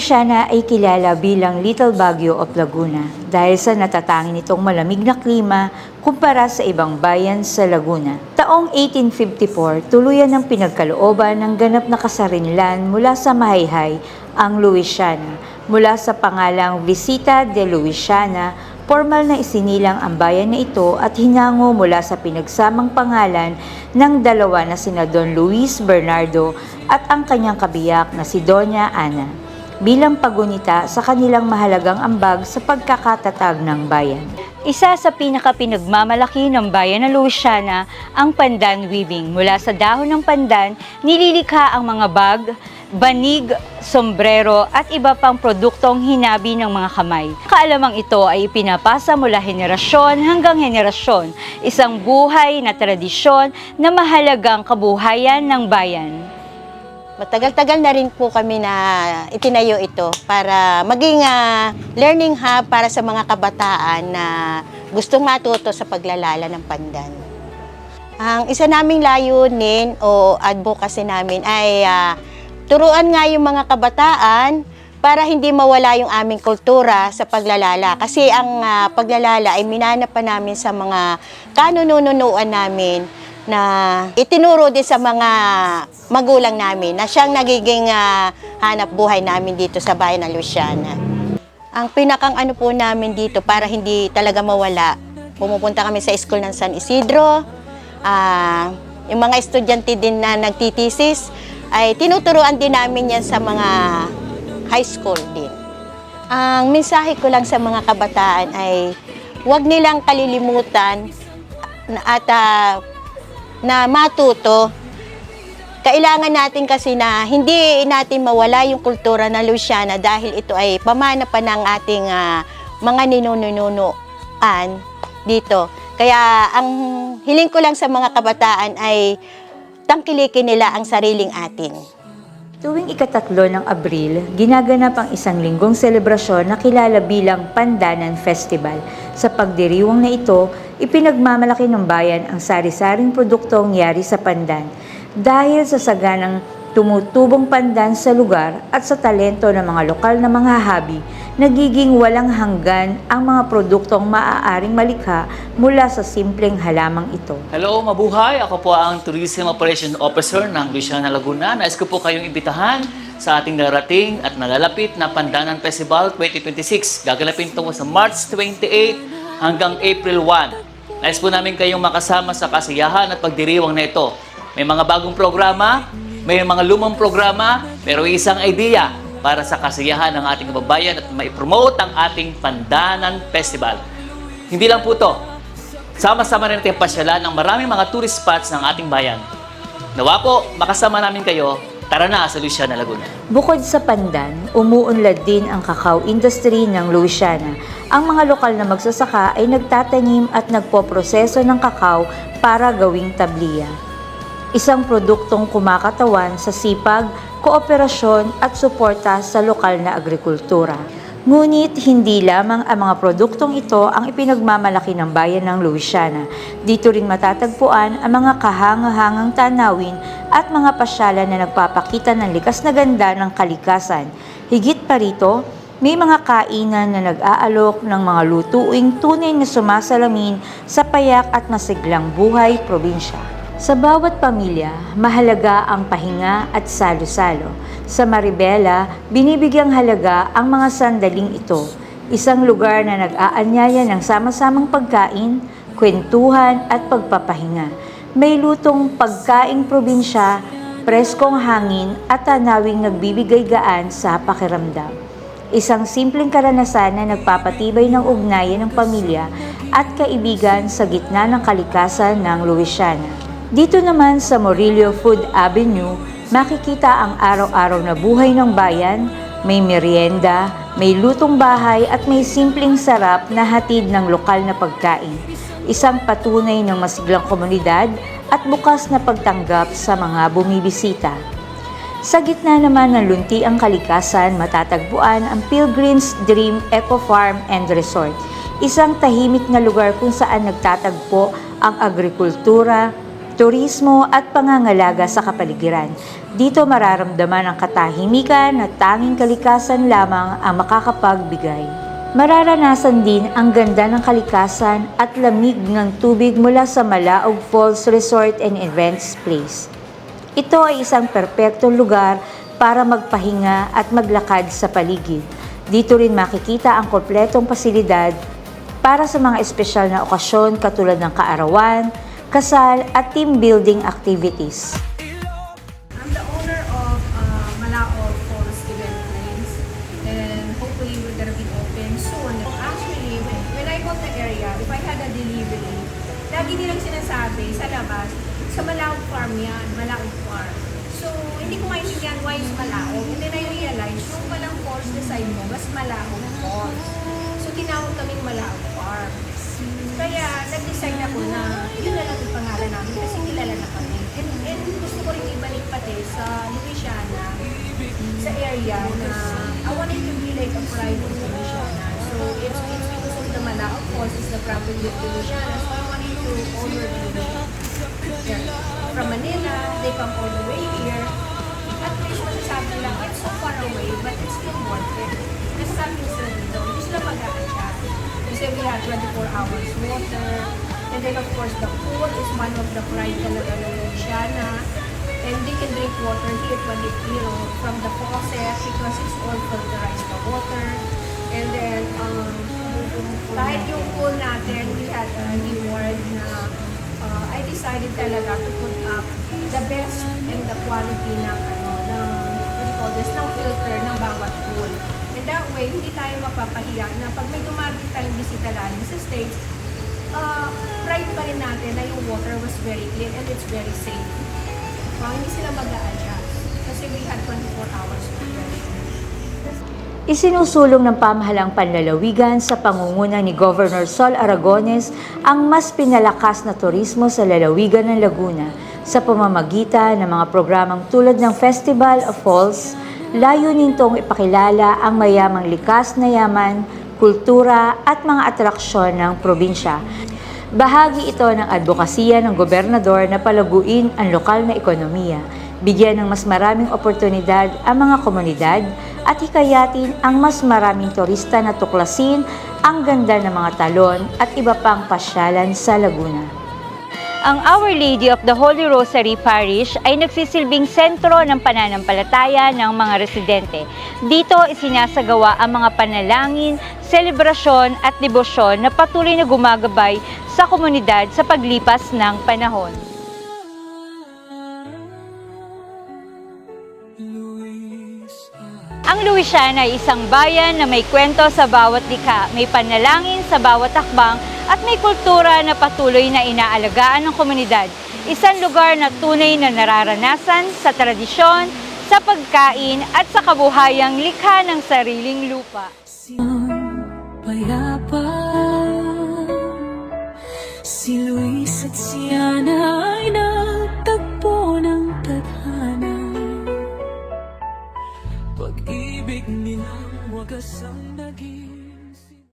Luisiana ay kilala bilang Little Baguio of Laguna dahil sa natatangin nitong malamig na klima kumpara sa ibang bayan sa Laguna. Taong 1854, tuluyan ng pinagkalooban ng ganap na kasarinlan mula sa Mahayhay ang Luisiana. Mula sa pangalang Visita de Luisiana, formal na isinilang ang bayan na ito at hinango mula sa pinagsamang pangalan ng dalawa na sina Don Luis Bernardo at ang kanyang kabiyak na si Doña Ana bilang pagunita sa kanilang mahalagang ambag sa pagkakatatag ng bayan. Isa sa pinakapinagmamalaki ng bayan ng Luisiana ang pandan weaving. Mula sa dahon ng pandan, nililikha ang mga bag, banig, sombrero at iba pang produktong hinabi ng mga kamay. Kaalamang ito ay ipinapasa mula henerasyon hanggang henerasyon, isang buhay na tradisyon na mahalagang kabuhayan ng bayan. Matagal-tagal na rin po kami na itinayo ito para maging learning hub para sa mga kabataan na gustong matuto sa paglalala ng pandan. Ang isa naming layunin o advocacy namin ay turuan nga yung mga kabataan para hindi mawala yung aming kultura sa paglalala. Kasi ang paglalala ay minana pa namin sa mga kanununuan namin na itinuro din sa mga magulang namin na siyang nagiging hanap buhay namin dito sa bayan ng Luisiana. Ang pinakang ano po namin dito para hindi talaga mawala, pumupunta kami sa school ng San Isidro, yung mga estudyante din na nagtitisis, ay tinuturuan din namin yan sa mga high school din. Ang mensahe ko lang sa mga kabataan ay huwag nilang kalilimutan at na matuto. Kailangan natin kasi na hindi natin mawala yung kultura ng Luisiana dahil ito ay pamana pa ng ating mga ninununuan dito. Kaya ang hiling ko lang sa mga kabataan ay tangkilikin nila ang sariling atin. Tuwing ika-3 ng Abril, ginaganap ang isang linggong selebrasyon na kilala bilang Pandanan Festival. Sa pagdiriwang na ito, ipinagmamalaki ng bayan ang sari-saring produktong yari sa pandan dahil sa saganang tumutubong pandan sa lugar at sa talento ng mga lokal na mga habi, nagiging walang hanggan ang mga produktong maaaring malikha mula sa simpleng halamang ito. Hello, mabuhay! Ako po ang Tourism Operation Officer ng Luisiana, Laguna. Nais ko po kayong imbitahan sa ating narating at nalalapit na Pandanan Festival 2026. Gaganapin ito sa March 28 hanggang April 1. Nais po namin kayong makasama sa kasiyahan at pagdiriwang na ito. May mga bagong programa, may mga lumang programa, pero isang idea para sa kasiyahan ng ating kababayan at maipromote ang ating Pandanan Festival. Hindi lang po ito. Sama-sama rin natin pasyalan ng maraming mga tourist spots ng ating bayan. Nawa po, makasama namin kayo. Tara na sa Luisiana, Laguna. Bukod sa pandan, umuunlad din ang cacao industry ng Luisiana. Ang mga lokal na magsasaka ay nagtatanim at nagpoproseso ng cacao para gawing tabliya. Isang produktong kumakatawan sa sipag, kooperasyon at suporta sa lokal na agrikultura. Ngunit hindi lamang ang mga produktong ito ang ipinagmamalaki ng bayan ng Luisiana. Dito rin matatagpuan ang mga kahangahangang tanawin at mga pasyalan na nagpapakita ng likas na ganda ng kalikasan. Higit pa rito, may mga kainan na nag-aalok ng mga lutuing tunay na sumasalamin sa payak at masiglang buhay probinsya. Sa bawat pamilya, mahalaga ang pahinga at salo-salo. Sa Maribela, binibigyang halaga ang mga sandaling ito. Isang lugar na nag-aanyaya ng sama-samang pagkain, kwentuhan at pagpapahinga. May lutong pagkaing probinsya, preskong hangin at tanawing nagbibigay gaan sa pakiramdam. Isang simpleng karanasan na nagpapatibay ng ugnayan ng pamilya at kaibigan sa gitna ng kalikasan ng Luisiana. Dito naman sa Murillo Food Avenue, makikita ang araw-araw na buhay ng bayan, may merienda, may lutong bahay at may simpleng sarap na hatid ng lokal na pagkain. Isang patunay ng masiglang komunidad at bukas na pagtanggap sa mga bumibisita. Sa gitna naman ng luntiang kalikasan, matatagpuan ang Pilgrim's Dream Eco Farm and Resort, isang tahimik na lugar kung saan nagtatagpo ang agrikultura, turismo at pangangalaga sa kapaligiran. Dito mararamdaman ang katahimikan na tanging kalikasan lamang ang makakapagbigay. Mararanasan din ang ganda ng kalikasan at lamig ng tubig mula sa Malaog Falls Resort and Events Place. Ito ay isang perpektong lugar para magpahinga at maglakad sa paligid. Dito rin makikita ang kompletong pasilidad para sa mga espesyal na okasyon katulad ng kaarawan, kasal at team building activities. I'm the owner of Malaog Falls Event Place, and hopefully we're gonna be open soon. Actually, when I bought the area, if I had a delivery, lagi nilang sinasabi sa labas, sa Malaog Farm yan, Malaog Farm. So, hindi ko maintindihan why is Malaog. And then I realized, yung palang falls design mo, mas Malaog Falls. So, tinawag kaming Malaog Farm. Kaya, nag-decide ako na yun na lang yung pangalan namin kasi kilala na kami. And gusto ko rin ibalik pati sa Louisiana, sa area na I wanted to be like a pride of Louisiana. So, it's because of the Malaog Falls is the property of Louisiana. So, I wanted to honor them. From Manila, they come all the way here. At least masasabi nila, it's so far away, but it's still worth it. Kasi sabi sila dito, hindi sila mag-a-adjust. Kasi we have 24 hours water. And then of course, the pool is one of the pride talaga ng Louisiana. And they can drink water here from the faucet because it's all filterized the water. And then, kahit yung pool natin, we had a reward na I decided talaga to put up the best and the quality ng ng filter ng bawat pool. And that way, hindi tayo mapapahiya na pag may dumagit tayong bisita natin sa States, pride pa rin natin na yung water was very clean and it's very safe. Hindi sila mag-a-adjust kasi we had 24 hours to prepare. Isinusulong ng pamahalang panlalawigan sa pangunguna ni Governor Sol Aragones ang mas pinalakas na turismo sa lalawigan ng Laguna sa pamamagitan ng mga programang tulad ng Festival of Falls. Layunin nitong ipakilala ang mayamang likas na yaman, kultura at mga atraksyon ng probinsya. Bahagi ito ng advokasya ng gobernador na palaguin ang lokal na ekonomiya, bigyan ng mas maraming oportunidad ang mga komunidad at hikayatin ang mas maraming turista na tuklasin ang ganda ng mga talon at iba pang pasyalan sa Laguna. Ang Our Lady of the Holy Rosary Parish ay nagsisilbing sentro ng pananampalataya ng mga residente. Dito isinasagawa ang mga panalangin, selebrasyon at debosyon na patuloy na gumagabay sa komunidad sa paglipas ng panahon. Ang Louisiana ay isang bayan na may kwento sa bawat likha, may panalangin sa bawat hakbang at may kultura na patuloy na inaalagaan ng komunidad. Isang lugar na tunay na nararanasan sa tradisyon, sa pagkain at sa kabuhayang likha ng sariling lupa. Payapa, si Luis at si Ana ay nagtagpo ng tadhana. Pag-ibig nilang wagas ang